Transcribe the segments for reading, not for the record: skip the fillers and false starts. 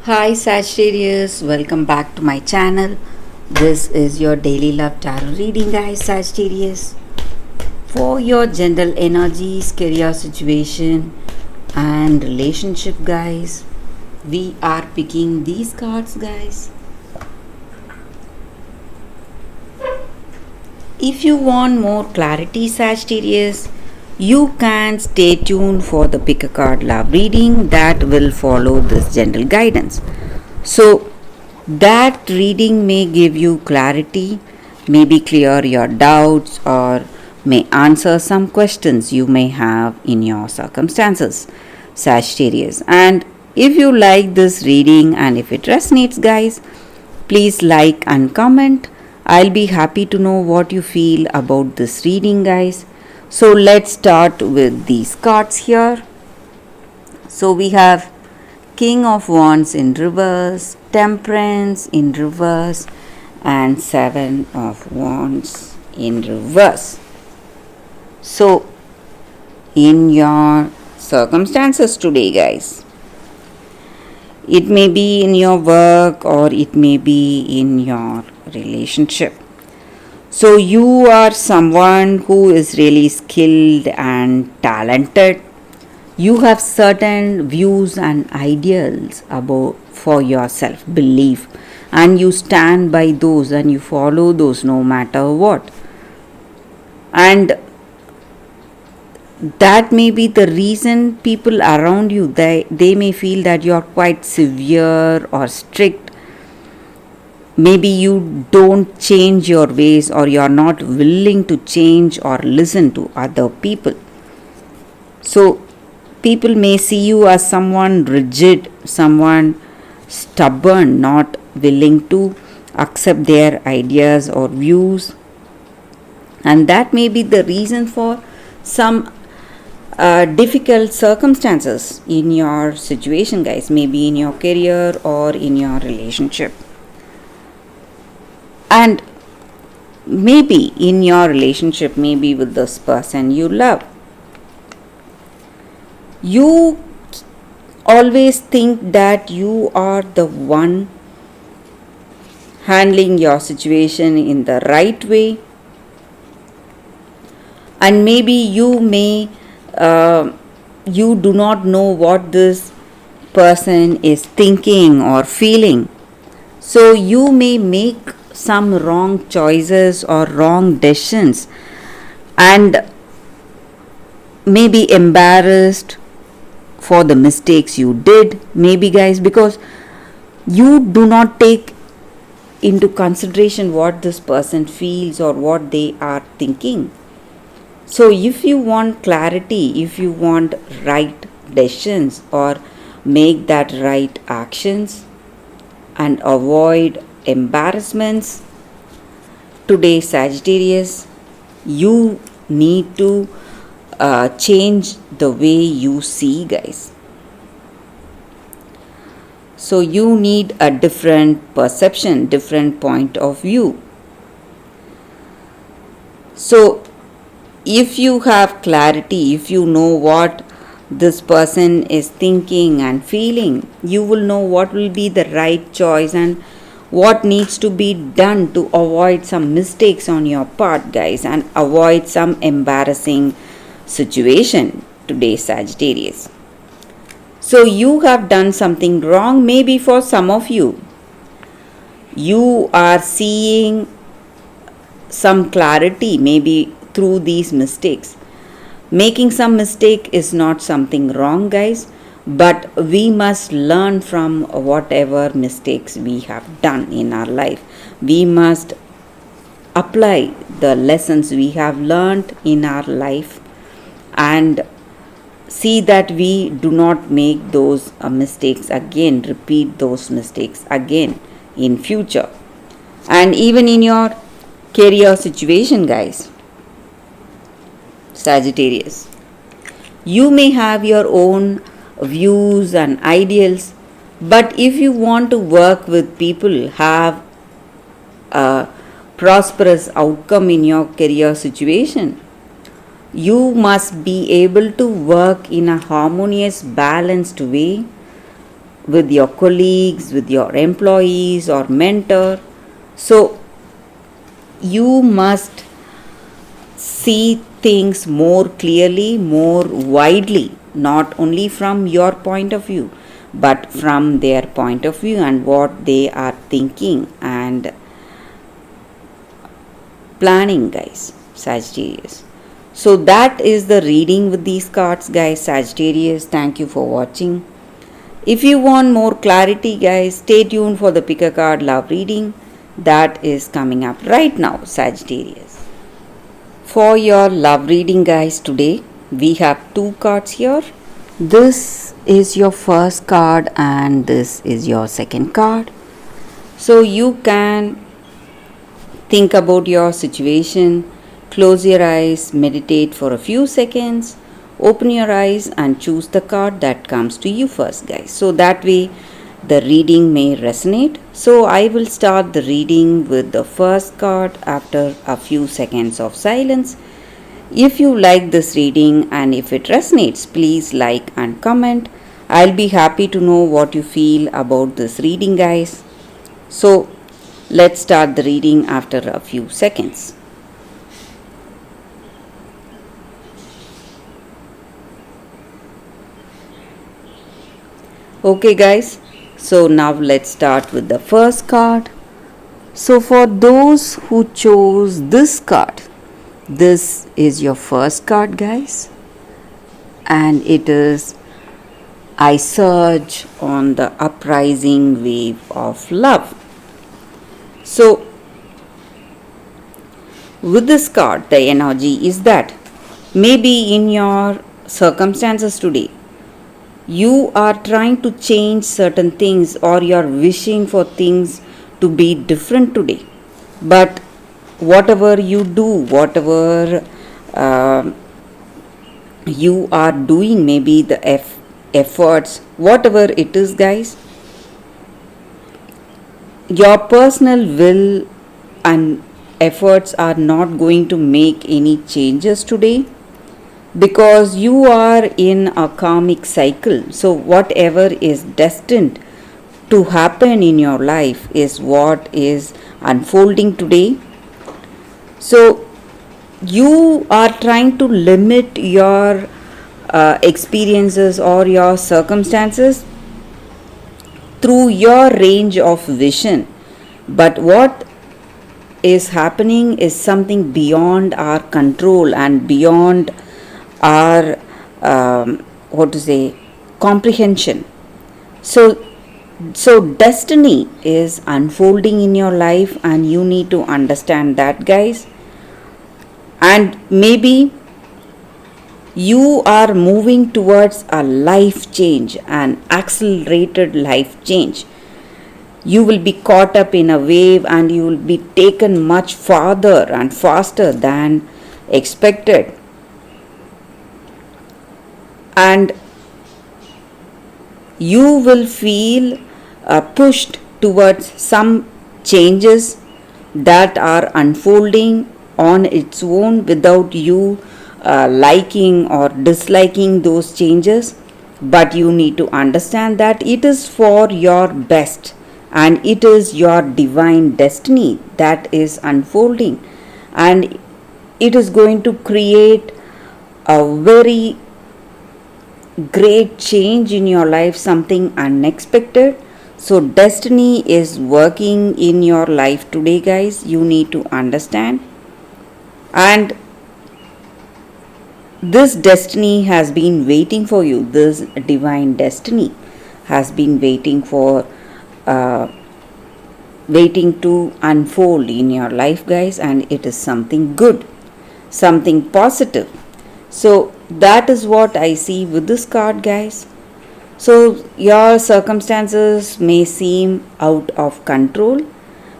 Hi Sagittarius, welcome back to my channel. This is your daily love tarot reading, guys. Sagittarius, for your general energies, career situation, and relationship, guys. We are picking these cards, guys. If you want more clarity, Sagittarius, you can stay tuned for the pick a card love reading that will follow this general guidance. So, that reading may give you clarity, maybe clear your doubts, or may answer some questions you may have in your circumstances, Sagittarius. And if you like this reading and if it resonates, guys, please like and comment. I'll be happy to know what you feel about this reading, guys. So let's start with these cards here. So we have King of Wands in reverse, Temperance in reverse, and Seven of Wands in reverse. So in your circumstances today, guys, it may be in your work or it may be in your relationship. So you are someone who is really skilled and talented. You have certain views and ideals about for yourself, belief, and you stand by those and you follow those no matter what. And that may be the reason people around you they may feel that you are quite severe or strict. Maybe you don't change your ways or you are not willing to change or listen to other people. So people may see you as someone rigid, someone stubborn, not willing to accept their ideas or views, and that may be the reason for some difficult circumstances in your situation, guys, maybe in your career or in your relationship. And maybe in your relationship, maybe with this person you love, you always think that you are the one handling your situation in the right way, and maybe you do not know what this person is thinking or feeling. So you may make some wrong choices or wrong decisions and may be embarrassed for the mistakes you did, maybe, guys, because you do not take into consideration what this person feels or what they are thinking. So if you want clarity, if you want right decisions or make that right actions and avoid embarrassments, today, Sagittarius, you need to change the way you see, guys. So you need a different perception, different point of view. So if you have clarity, if you know what this person is thinking and feeling, you will know what will be the right choice and what needs to be done to avoid some mistakes on your part, guys, and avoid some embarrassing situation today, Sagittarius. So you have done something wrong. Maybe for some of you, you are seeing some clarity maybe through these mistakes. Making some mistake is not something wrong, guys, but we must learn from whatever mistakes we have done in our life. We must apply the lessons we have learned in our life and see that we do not make those mistakes again, repeat those mistakes again in future. And even in your career situation, guys, Sagittarius, you may have your own views and ideals, but if you want to work with people, have a prosperous outcome in your career situation, you must be able to work in a harmonious, balanced way with your colleagues, with your employees or mentor. So you must see things more clearly, more widely, not only from your point of view, but from their point of view and what they are thinking and planning, guys, Sagittarius. So that is the reading with these cards, guys, Sagittarius. Thank you for watching. If you want more clarity, guys, stay tuned for the pick a card love reading that is coming up right now, Sagittarius. For your love reading, guys, today we have two cards here. This is your first card and this is your second card. So you can think about your situation, close your eyes, meditate for a few seconds, open your eyes and choose the card that comes to you first, guys. So that way the reading may resonate. So I will start the reading with the first card after a few seconds of silence. If you like this reading and if it resonates, please like and comment. I'll be happy to know what you feel about this reading, guys. So let's start the reading after a few seconds. Okay, guys, so now let's start with the first card. So for those who chose this card, this is your first card, guys, and it is I surge on the uprising wave of love. So with this card, the energy is that maybe in your circumstances today, you are trying to change certain things or you are wishing for things to be different today. But whatever you do, whatever you are doing, maybe the efforts, whatever it is, guys, your personal will and efforts are not going to make any changes today because you are in a karmic cycle. So whatever is destined to happen in your life is what is unfolding today. So you are trying to limit your experiences or your circumstances through your range of vision. But what is happening is something beyond our control and beyond our comprehension. So destiny is unfolding in your life and you need to understand that, guys. And maybe you are moving towards a life change, an accelerated life change. You will be caught up in a wave and you will be taken much farther and faster than expected. And you will feel pushed towards some changes that are unfolding on its own without you liking or disliking those changes. But you need to understand that it is for your best and it is your divine destiny that is unfolding, and it is going to create a very great change in your life, something unexpected. So destiny is working in your life today, guys. You need to understand. And this destiny has been waiting for you. This divine destiny has been waiting to unfold in your life, guys, and it is something good, something positive. So that is what I see with this card, guys. So your circumstances may seem out of control,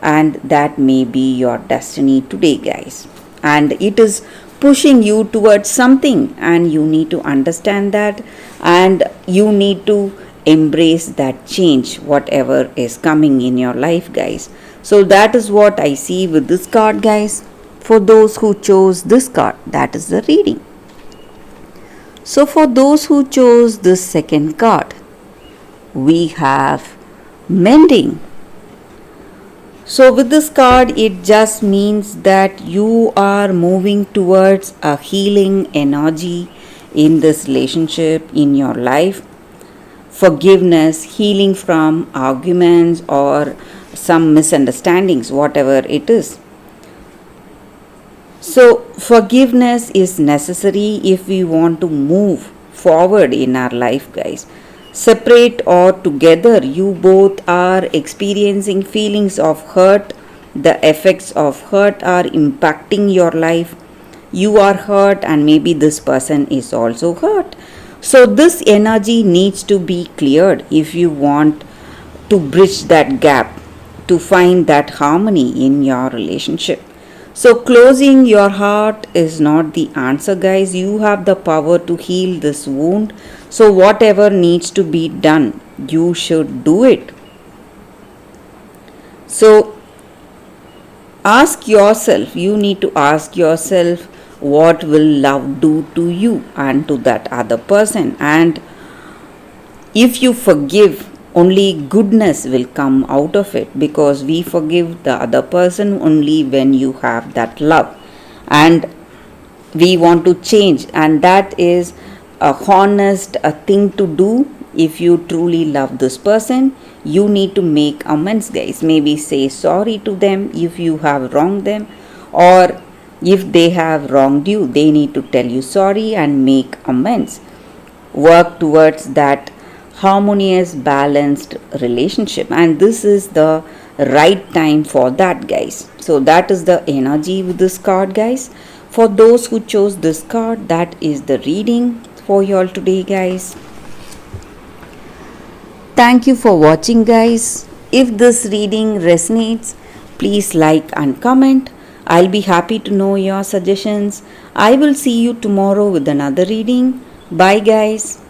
and that may be your destiny today, guys. And it is pushing you towards something, and you need to understand that, and you need to embrace that change, whatever is coming in your life, guys. So that is what I see with this card, guys. For those who chose this card, that is the reading. So for those who chose this second card, we have mending. So, with this card, it just means that you are moving towards a healing energy in this relationship, in your life. Forgiveness, healing from arguments or some misunderstandings, whatever it is. So, forgiveness is necessary if we want to move forward in our life, guys. Separate or together, you both are experiencing feelings of hurt. The effects of hurt are impacting your life. You are hurt, and maybe this person is also hurt. So, this energy needs to be cleared if you want to bridge that gap, to find that harmony in your relationship. So, closing your heart is not the answer, guys. You have the power to heal this wound. So, whatever needs to be done, you should do it. So, ask yourself, you need to ask yourself, what will love do to you and to that other person? And if you forgive, only goodness will come out of it, because we forgive the other person only when you have that love and we want to change, and that is a honest a thing to do. If you truly love this person, you need to make amends, guys. Maybe say sorry to them if you have wronged them, or if they have wronged you, they need to tell you sorry and make amends. Work towards that harmonious, balanced relationship, and this is the right time for that, guys. So that is the energy with this card, guys. For those who chose this card, that is the reading for you all today, guys. Thank you for watching, guys. If this reading resonates, please like and comment. I'll be happy to know your suggestions. I will see you tomorrow with another reading. Bye, guys.